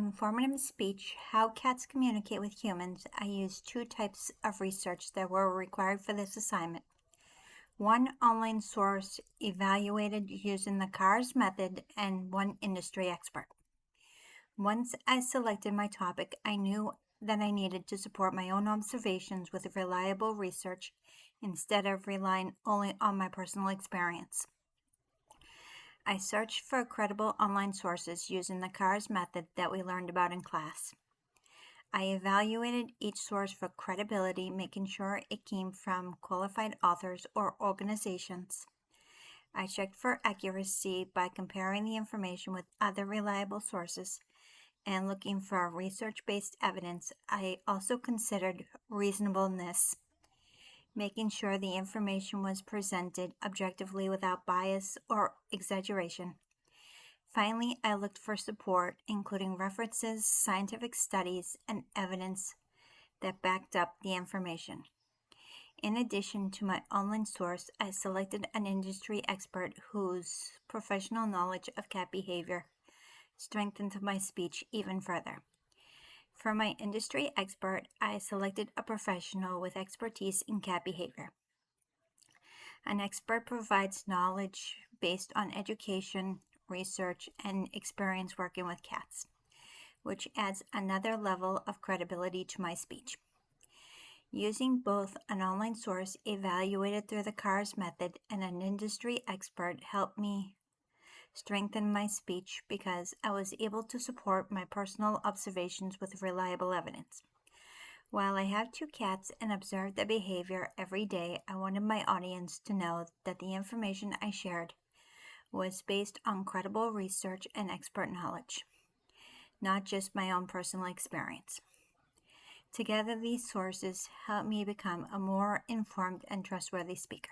Informative speech, how cats communicate with humans. I used two types of research that were required for this assignment. One online source evaluated using the CARS method and one industry expert. Once I selected my topic, I knew that I needed to support my own observations with reliable research instead of relying only on my personal experience. I searched for credible online sources using the CARS method that we learned about in class. I evaluated each source for credibility, making sure it came from qualified authors or organizations. I checked for accuracy by comparing the information with other reliable sources and looking for research-based evidence. I also considered reasonableness, making sure the information was presented objectively without bias or exaggeration. Finally, I looked for support, including references, scientific studies, and evidence that backed up the information. In addition to my online source, I selected an industry expert whose professional knowledge of cat behavior strengthened my speech even further. For my industry expert, I selected a professional with expertise in cat behavior. An expert provides knowledge based on education, research, and experience working with cats, which adds another level of credibility to my speech. Using both an online source evaluated through the CARS method and an industry expert helped me strengthen my speech because I was able to support my personal observations with reliable evidence. While I have two cats and observe their behavior every day, I wanted my audience to know that the information I shared was based on credible research and expert knowledge, not just my own personal experience. Together, these sources help me become a more informed and trustworthy speaker.